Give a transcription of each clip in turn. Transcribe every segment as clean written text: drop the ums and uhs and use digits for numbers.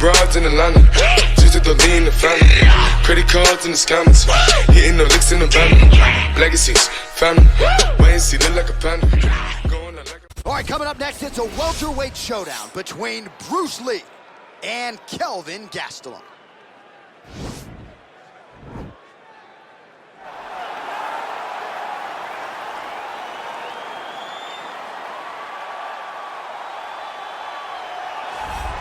broads in Atlanta. Just to the lean the family. Credit cards in the scammers. Hitting the licks in the van. Legacies, family. Wait and see, look like a panda. Going out like a... All right, coming up next, it's a welterweight showdown between Bruce Lee and Kelvin Gastelum.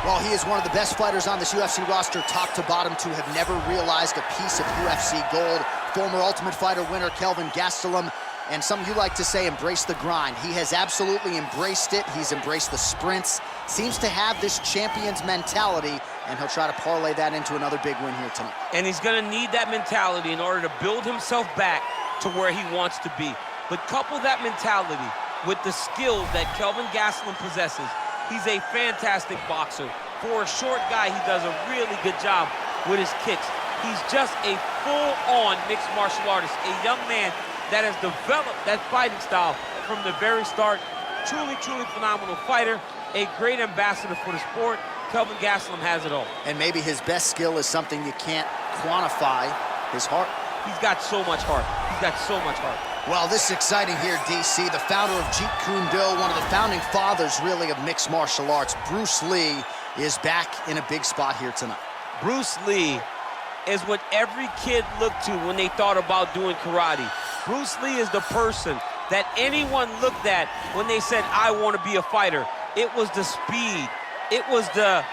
Well, he is one of the best fighters on this UFC roster, top to bottom, to have never realized a piece of UFC gold. Former Ultimate Fighter winner Kelvin Gastelum, and some you like to say embrace the grind. He has absolutely embraced it. He's embraced the sprints, seems to have this champion's mentality, and he'll try to parlay that into another big win here tonight. And he's gonna need that mentality in order to build himself back to where he wants to be. But couple that mentality with the skills that Kelvin Gastelum possesses. He's a fantastic boxer. For a short guy, he does a really good job with his kicks. He's just a full-on mixed martial artist, a young man that has developed that fighting style from the very start. Truly, truly phenomenal fighter, a great ambassador for the sport. Kelvin Gastelum has it all. And maybe his best skill is something you can't quantify, his heart. He's got so much heart. He's got so much heart. Well, this is exciting here, DC. The founder of Jeet Kun Do, one of the founding fathers, really, of mixed martial arts, Bruce Lee, is back in a big spot here tonight. Bruce Lee is what every kid looked to when they thought about doing karate. Bruce Lee is the person that anyone looked at when they said, I want to be a fighter. It was the speed. It was the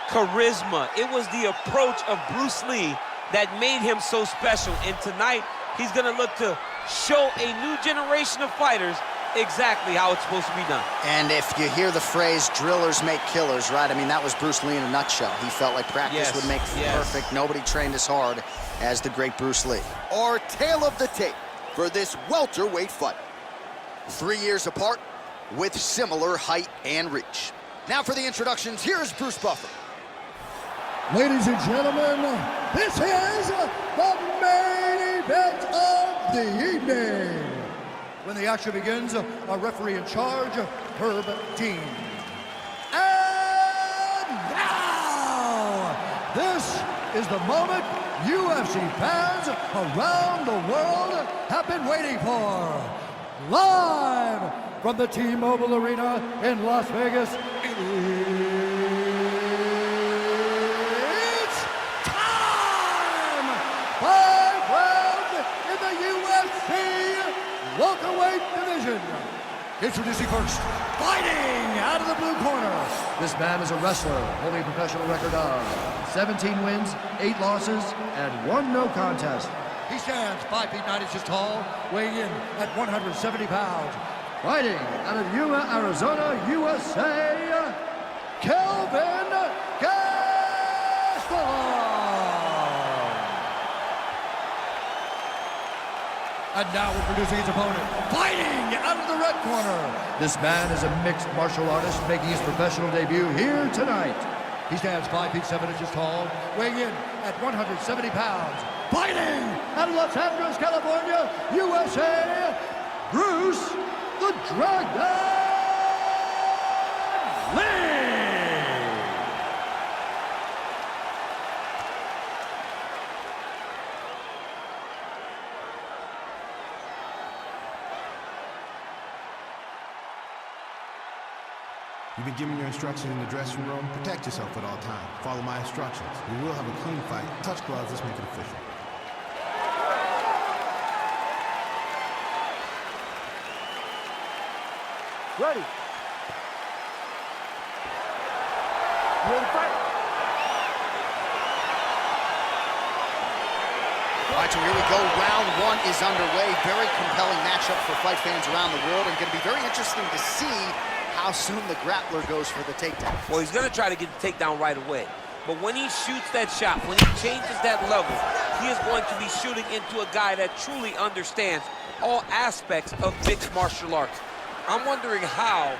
charisma. It was the approach of Bruce Lee that made him so special. And tonight, he's going to look to show a new generation of fighters exactly how it's supposed to be done. And if you hear the phrase, drillers make killers, right? I mean, that was Bruce Lee in a nutshell. He felt like practice would make perfect. Nobody trained as hard as the great Bruce Lee. Our tale of the tape for this welterweight fight. 3 years apart with similar height and reach. Now for the introductions, here's Bruce Buffer. Ladies and gentlemen, this is the main event of the evening. When the action begins, our referee in charge, Herb Dean. And now, this is the moment UFC fans around the world have been waiting for. Live from the T-Mobile Arena in Las Vegas, it's time! 5 rounds in the UFC welterweight division. Introducing first, fighting out of the blue corner. This man is a wrestler, holding a professional record of 17 wins, 8 losses, and 1 no contest. He stands 5 feet 9 inches tall, weighing in at 170 pounds. Fighting out of Yuma, Arizona, USA, Kelvin Gastelum. And now introducing his opponent, fighting out of the red corner. This man is a mixed martial artist making his professional debut here tonight. He stands 5 feet 7 inches tall, weighing in at 170 pounds. Fighting out of Los Angeles, California, USA, Bruce the Dragon Lee. You've been given your instructions in the dressing room. Protect yourself at all times. Follow my instructions. We will have a clean fight. Touch gloves, let's make it official. Ready. Ready to fight. All right, so here we go. Round 1 is underway. Very compelling matchup for fight fans around the world, and going to be very interesting to see how soon the grappler goes for the takedown. Well, he's going to try to get the takedown right away. But when he shoots that shot, when he changes that level, he is going to be shooting into a guy that truly understands all aspects of mixed martial arts. I'm wondering how,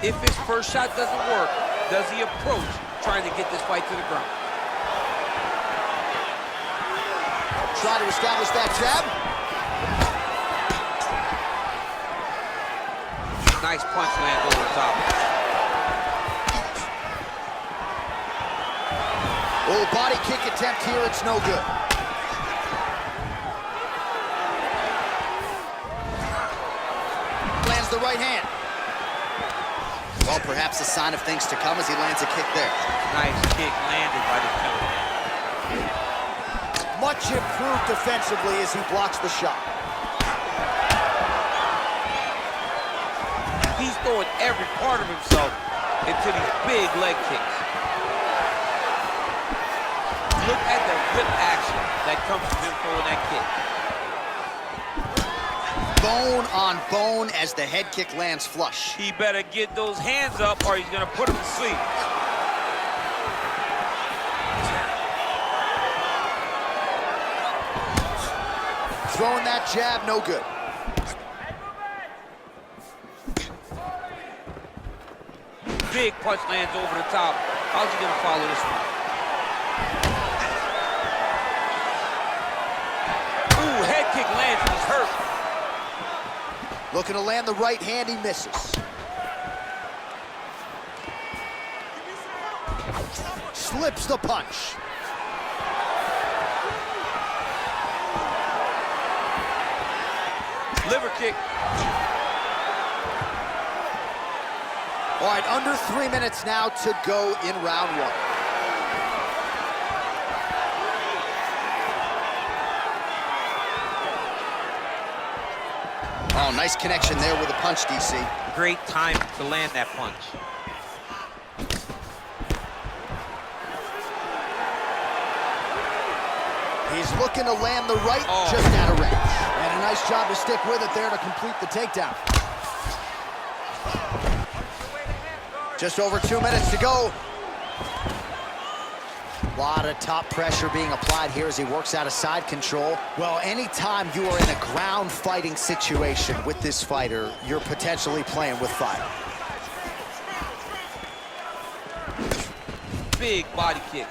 if his first shot doesn't work, does he approach trying to get this fight to the ground? Try to establish that jab. Nice punch lands over the top. Oh, body kick attempt here, it's no good. Lands the right hand. Well, perhaps a sign of things to come as he lands a kick there. Nice kick landed by the Kelvin. Much improved defensively as he blocks the shot. He's throwing every part of himself into these big leg kicks. Look at the whip action that comes from him throwing that kick. Bone on bone as the head kick lands flush. He better get those hands up or he's gonna put him to sleep. Throwing that jab, no good. Big punch lands over the top. How's he gonna follow this one? Ooh, head kick lands and he's hurt. Looking to land the right hand, he misses. Slips the punch. Liver kick. All right, under 3 minutes now to go in round one. Oh, nice connection there with a punch, DC. Great time to land that punch. He's looking to land the right, just out of range. And a nice job to stick with it there to complete the takedown. Just over 2 minutes to go. A lot of top pressure being applied here as he works out of side control. Well, anytime you are in a ground fighting situation with this fighter, you're potentially playing with fire. Big body kick.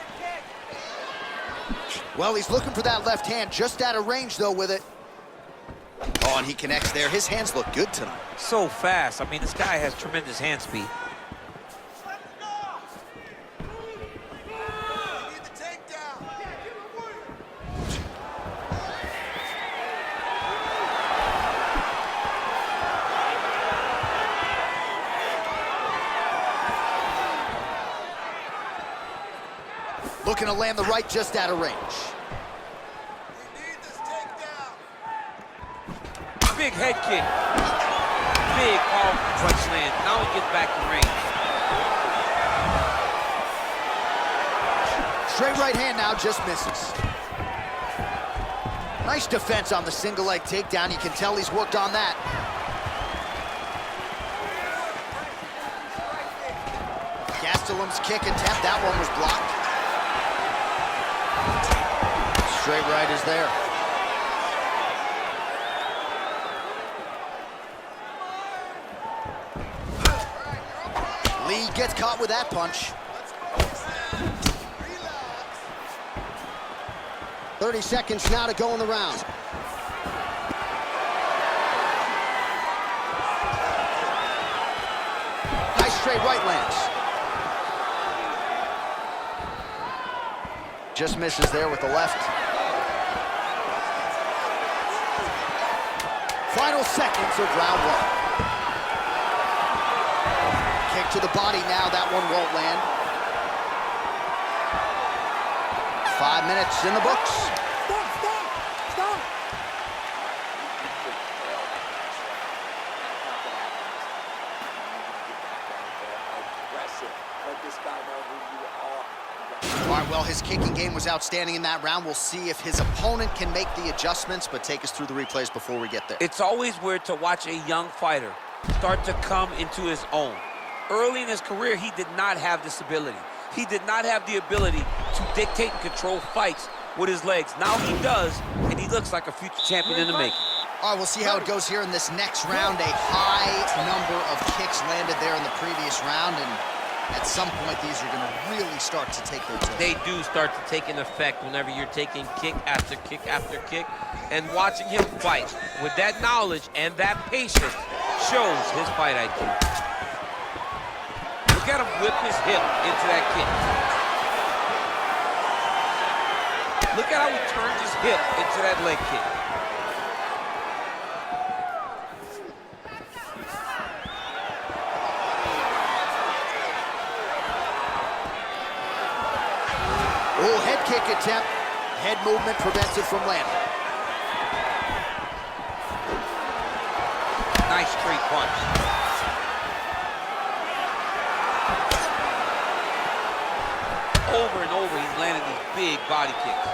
Well, he's looking for that left hand, just out of range, though, with it. Oh, and he connects there. His hands look good tonight. So fast. I mean, this guy has tremendous hand speed. Looking to land the right just out of range. Big head kick. Big powerful punch land. Now he gets back in range. Straight right hand now, just misses. Nice defense on the single leg takedown. You can tell he's worked on that. Gastelum's kick attempt, that one was blocked. Straight right is there. Lee gets caught with that punch. 30 seconds now to go in the round. Nice straight right lands. Just misses there with the left. Final seconds of round one. Kick to the body now, that one won't land. 5 minutes in the books. Stop! All right, well, his kicking game was outstanding in that round. We'll see if his opponent can make the adjustments, but take us through the replays before we get there. It's always weird to watch a young fighter start to come into his own. Early in his career, he did not have this ability. He did not have the ability to dictate and control fights with his legs. Now he does, and he looks like a future champion in the making. All right, we'll see how it goes here in this next round. A high number of kicks landed there in the previous round, and at some point, these are going to really start to take their toll. They do start to take an effect whenever you're taking kick after kick after kick. And watching him fight with that knowledge and that patience shows his fight IQ. Look at him whip his hip into that kick. Look at how he turns his hip into that leg kick. Oh, head kick attempt. Head movement prevents it from landing. Nice straight punch. Over and over, he's landing these big body kicks.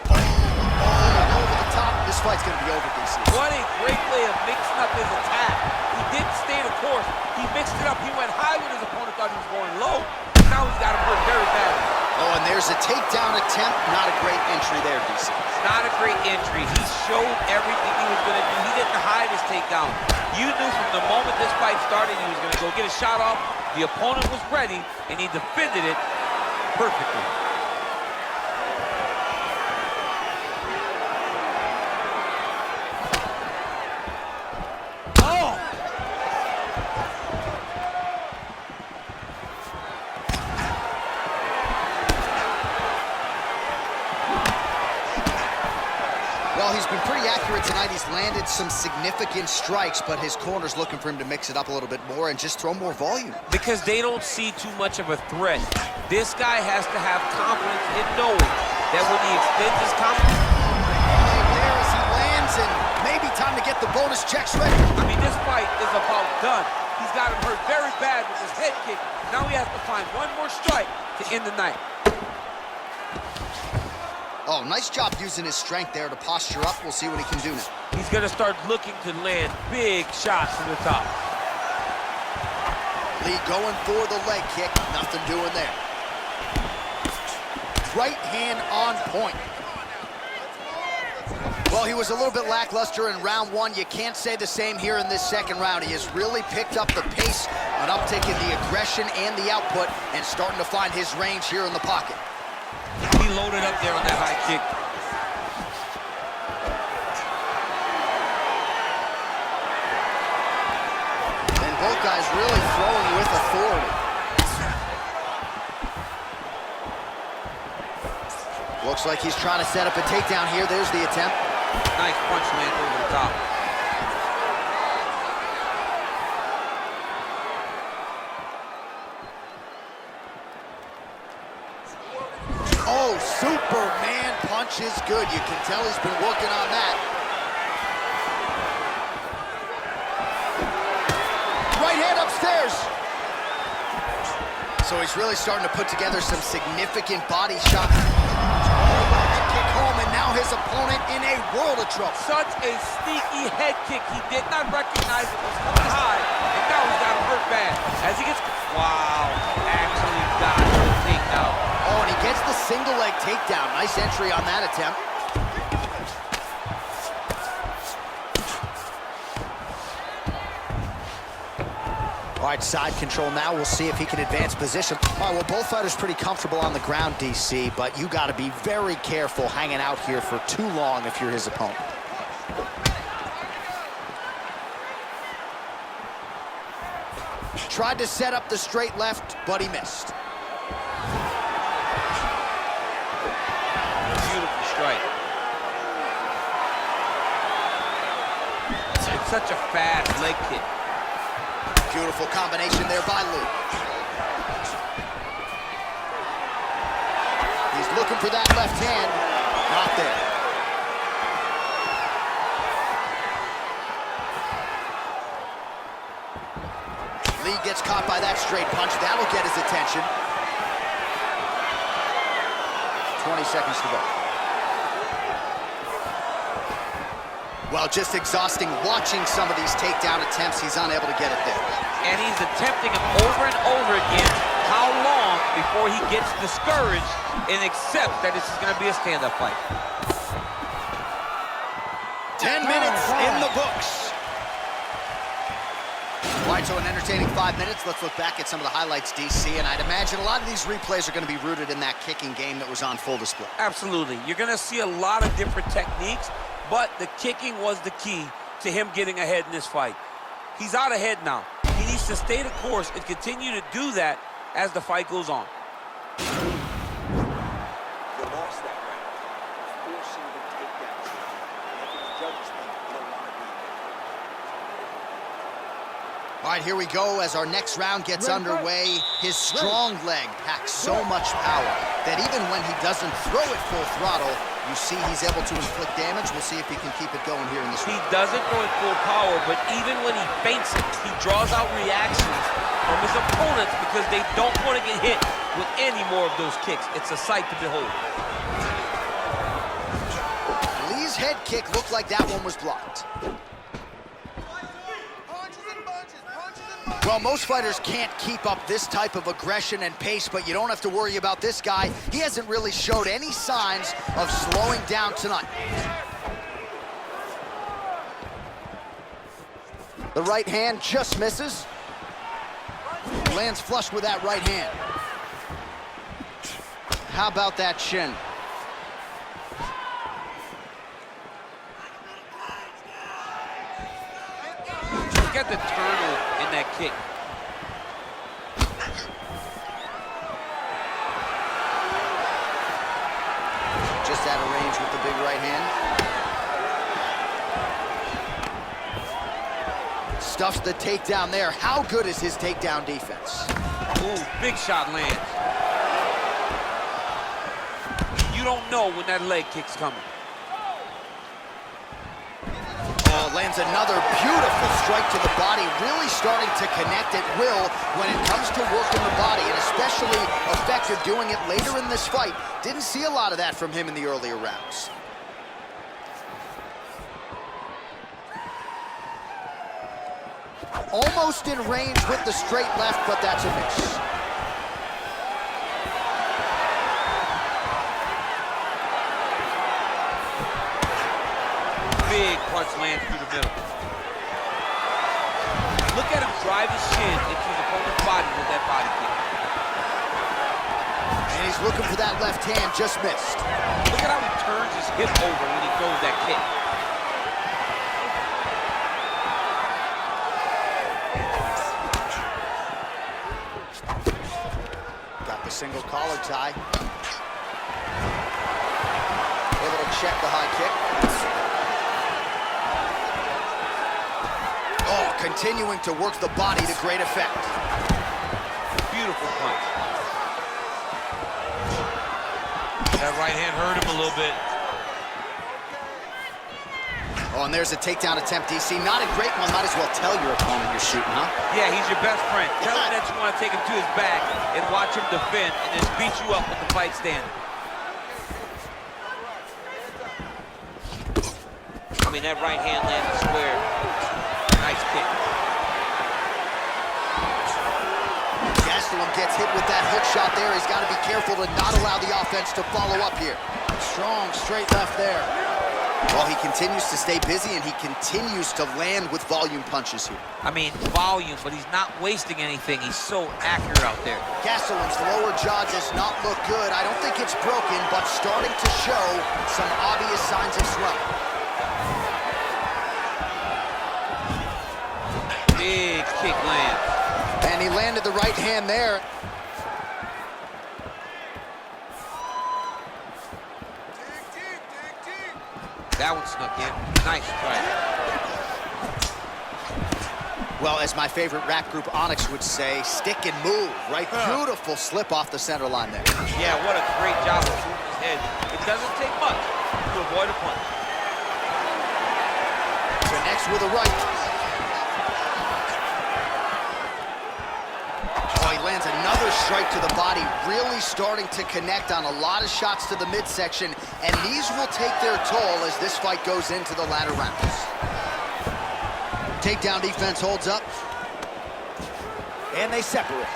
Over the top. This fight's going to be over, DC. What a great way of mixing up his attack. He didn't stay the course. He mixed it up. He went high when his opponent thought he was going low. Now he's got him hurt very badly. Oh, and there's a takedown attempt. Not a great entry there, DC. Not a great entry. He showed everything he was going to do. He didn't hide his takedown. You knew from the moment this fight started he was going to go get a shot off. The opponent was ready, and he defended it perfectly. Well, he's been pretty accurate tonight. He's landed some significant strikes, but his corner's looking for him to mix it up a little bit more and just throw more volume. Because they don't see too much of a threat. This guy has to have confidence in knowing that when he extends his confidence... Right there as he lands, and maybe time to get the bonus checks ready. I mean, this fight is about done. He's got him hurt very bad with his head kick. Now he has to find one more strike to end the night. Oh, nice job using his strength there to posture up. We'll see what he can do now. He's going to start looking to land big shots from the top. Lee going for the leg kick. Nothing doing there. Right hand on point. Well, he was a little bit lackluster in round one. You can't say the same here in this second round. He has really picked up the pace, an uptick in the aggression and the output, and starting to find his range here in the pocket. He loaded up there on that high kick. And both guys really throwing with authority. Looks like he's trying to set up a takedown here. There's the attempt. Nice punch land over the top. Oh, Superman punch is good. You can tell he's been working on that. Right hand upstairs. So he's really starting to put together some significant body shots. Head kick home, and now his opponent in a world of trouble. Such a sneaky head kick. He did not recognize it was coming high, and now he's got him hurt bad. As he gets... Wow, actually got the takedown. Oh, and he gets the single leg takedown. Nice entry on that attempt. All right, side control now. We'll see if he can advance position. All right, well, both fighters pretty comfortable on the ground, DC, but you got to be very careful hanging out here for too long if you're his opponent. Tried to set up the straight left, but he missed. Beautiful strike. It's such a fast leg kick. Beautiful combination there by Lee. He's looking for that left hand. Not there. Lee gets caught by that straight punch. That'll get his attention. 20 seconds to go. Well, just exhausting watching some of these takedown attempts. He's unable to get it there. And he's attempting them over and over again. How long before he gets discouraged and accepts that this is going to be a stand-up fight? 10 minutes in the books. All right, so an entertaining 5 minutes. Let's look back at some of the highlights, DC, and I'd imagine a lot of these replays are going to be rooted in that kicking game that was on full display. Absolutely. You're going to see a lot of different techniques, but the kicking was the key to him getting ahead in this fight. He's out ahead now. He needs to stay the course and continue to do that as the fight goes on. All right, here we go as our next round gets underway. His strong leg packs so much power that even when he doesn't throw it full throttle, you see he's able to inflict damage. We'll see if he can keep it going here in this round. He doesn't throw it full power, but even when he feints it, he draws out reactions from his opponents because they don't want to get hit with any more of those kicks. It's a sight to behold. Lee's head kick looked like that one was blocked. Well, most fighters can't keep up this type of aggression and pace, but you don't have to worry about this guy. He hasn't really showed any signs of slowing down tonight. The right hand just misses. Lands flush with that right hand. How about that shin? Look at the turtle in that kick. Just out of range with the big right hand. Stuffs the takedown there. How good is his takedown defense? Ooh, big shot lands. You don't know when that leg kick's coming. Oh, lands another beautiful strike to the body, really starting to connect at will when it comes to working the body, and especially effective doing it later in this fight. Didn't see a lot of that from him in the earlier rounds. Almost in range with the straight left, but that's a miss. Big punch lands through the middle. Look at him drive his shin into his opponent's body with that body kick. And he's looking for that left hand, just missed. Look at how he turns his hip over when he throws that kick. Got the single collar tie. Able to check the high kick. Oh, continuing to work the body to great effect. Beautiful punch. That right hand hurt him a little bit. Oh, and there's a takedown attempt, DC. Not a great one. Might as well tell your opponent you're shooting, huh? Yeah, he's your best friend. Tell him that you want to take him to his back and watch him defend and then beat you up with the fight standing. I mean, that right hand landed square. Nice kick. Gastelum gets hit with that hook shot there. He's got to be careful to not allow the offense to follow up here. Strong straight left there. Well, he continues to stay busy, and he continues to land with volume punches here. I mean, volume, but he's not wasting anything. He's so accurate out there. Gastelum's lower jaw does not look good. I don't think it's broken, but starting to show some obvious signs of swelling. Big kick lands. And he landed the right hand there. That one snuck in. Nice try. Well, as my favorite rap group Onyx would say, stick and move, right? Beautiful slip off the center line there. Yeah, what a great job of moving his head. It doesn't take much to avoid a punch. Connects with a right. Oh, he lands another strike to the body, really starting to connect on a lot of shots to the midsection, and these will take their toll as this fight goes into the latter rounds. Takedown defense holds up, and they separate.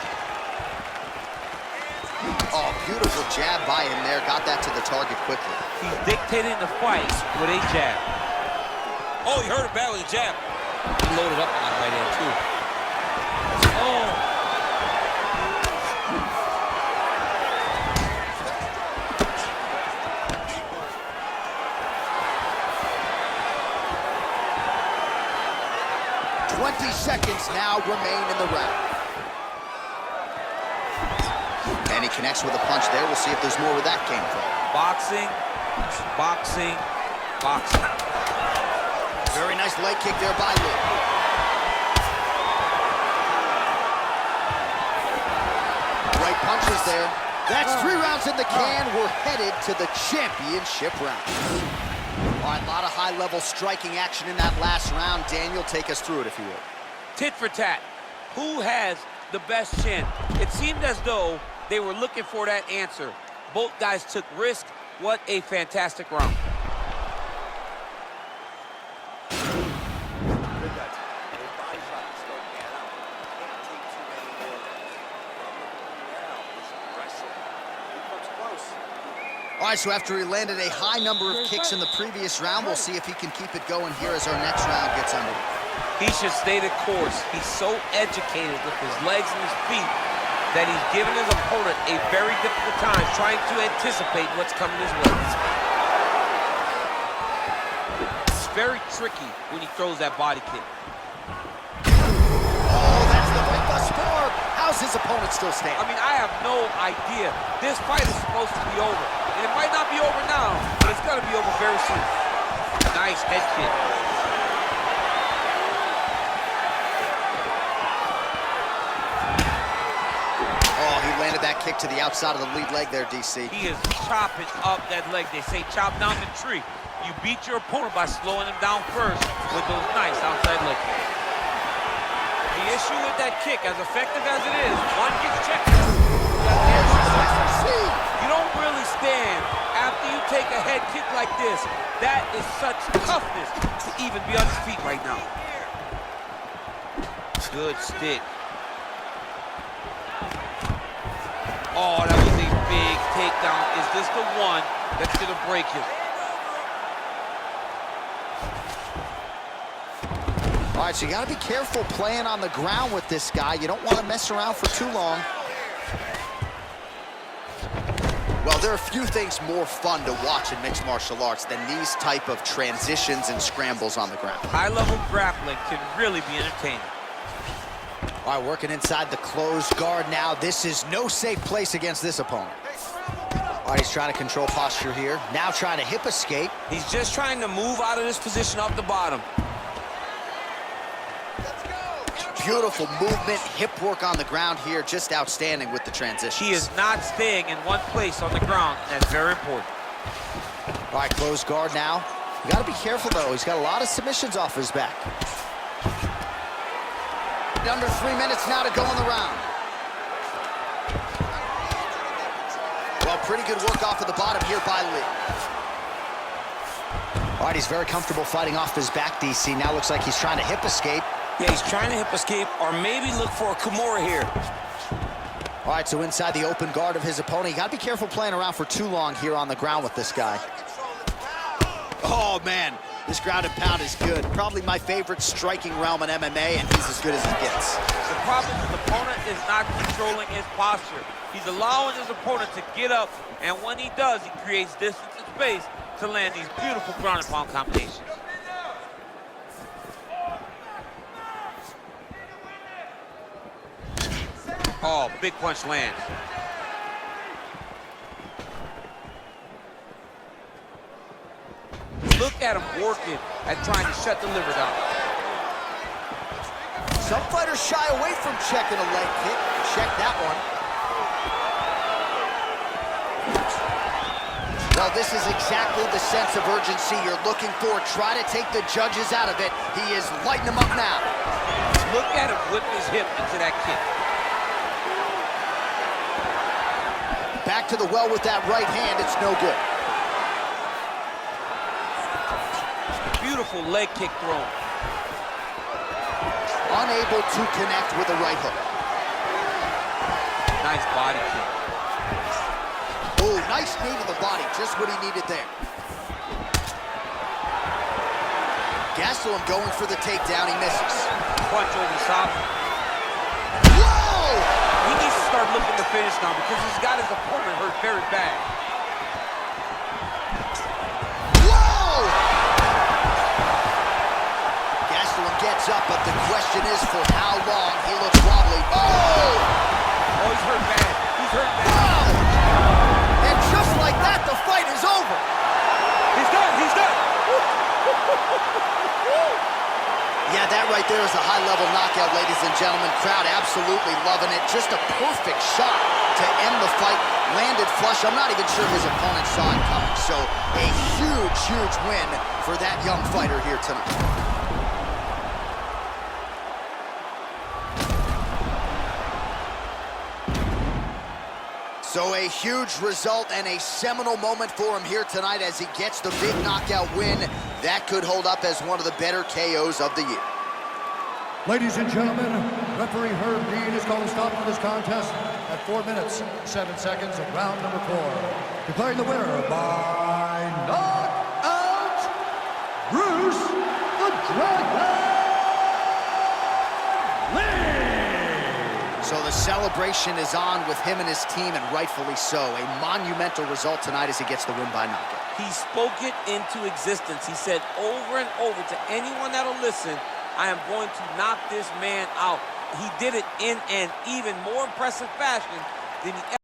Oh, beautiful jab by him there, got that to the target quickly. He's dictating the fight with a jab. Oh, he hurt him bad with a jab. He loaded up on that right hand, too. Oh. 20 seconds now remain in the round. And he connects with a punch there. We'll see if there's more where that came from. Boxing, boxing, boxing. Very nice leg kick there by Lee. punches there. That's 3 rounds in the can. We're headed to the championship round. All right, a lot of high-level striking action in that last round. Daniel, take us through it, if you would. Tit for tat. Who has the best chin? It seemed as though they were looking for that answer. Both guys took risk. What a fantastic round. All right, so after he landed a high number of kicks in the previous round, we'll see if he can keep it going here as our next round gets underway. He should stay the course. He's so educated with his legs and his feet that he's giving his opponent a very difficult time trying to anticipate what's coming his way. It's very tricky when he throws that body kick. Oh, that's the fight thus far. How's his opponent still standing? I mean, I have no idea. This fight is supposed to be over. And it might not be over now, but it's going to be over very soon. Nice head kick. Oh, he landed that kick to the outside of the lead leg there, DC. He is chopping up that leg. They say chop down the tree. You beat your opponent by slowing him down first with those nice outside leg kicks. The issue with that kick, as effective as it is, one gets checked. You don't really stand after you take a head kick like this. That is such toughness to even be on his feet right now. Good stick. Oh, that was a big takedown. Is this the one that's gonna break him? All right, so you gotta be careful playing on the ground with this guy. You don't want to mess around for too long. Well, there are few things more fun to watch in mixed martial arts than these type of transitions and scrambles on the ground. High-level grappling can really be entertaining. All right, working inside the closed guard now. This is no safe place against this opponent. All right, he's trying to control posture here. Now trying to hip escape. He's just trying to move out of this position off the bottom. Beautiful movement, hip work on the ground here, just outstanding with the transition. He is not staying in one place on the ground, and that's very important. All right, closed guard now. You gotta be careful though, he's got a lot of submissions off his back. Under 3 minutes now to go in the round. Well, pretty good work off of the bottom here by Lee. All right, he's very comfortable fighting off his back, DC. Now looks like he's trying to hip escape. Yeah, he's trying to hip escape or maybe look for a Kimura here. All right, so inside the open guard of his opponent. You got to be careful playing around for too long here on the ground with this guy. Oh, man, this ground and pound is good. Probably my favorite striking realm in MMA, and he's as good as it gets. The problem is the opponent is not controlling his posture. He's allowing his opponent to get up, and when he does, he creates distance and space to land these beautiful ground and pound combinations. Oh, big punch lands. Look at him working at trying to shut the liver down. Some fighters shy away from checking a leg kick. Check that one. Well, this is exactly the sense of urgency you're looking for. Try to take the judges out of it. He is lighting them up now. Look at him whip his hip into that kick. Back to the well with that right hand. It's no good. Beautiful leg kick thrown. Unable to connect with a right hook. Nice body kick. Oh, nice knee to the body. Just what he needed there. Gastelum going for the takedown. He misses. Punch over the top. Whoa! He needs to start looking to finish now because he's got his opponent hurt very bad. Whoa! Gastelum gets up, but the question is for how long. He looks wobbly. Oh! Oh, he's hurt bad. He's hurt bad. Wow! And just like that, the fight is over. He's done. He's done. Yeah, that right there is a high-level knockout, ladies and gentlemen. Crowd absolutely loving it. Just a perfect shot to end the fight. Landed flush. I'm not even sure his opponent saw it coming. So a huge, huge win for that young fighter here tonight. So a huge result and a seminal moment for him here tonight as he gets the big knockout win. That could hold up as one of the better KOs of the year. Ladies and gentlemen, referee Herb Dean has called a stop to this contest at 4 minutes, 7 seconds of round number 4. Declaring the winner by knockout, Bruce the Dragon Lee! So the celebration is on with him and his team, and rightfully so. A monumental result tonight as he gets the win by knockout. He spoke it into existence. He said over and over to anyone that'll listen, I am going to knock this man out. He did it in an even more impressive fashion than he ever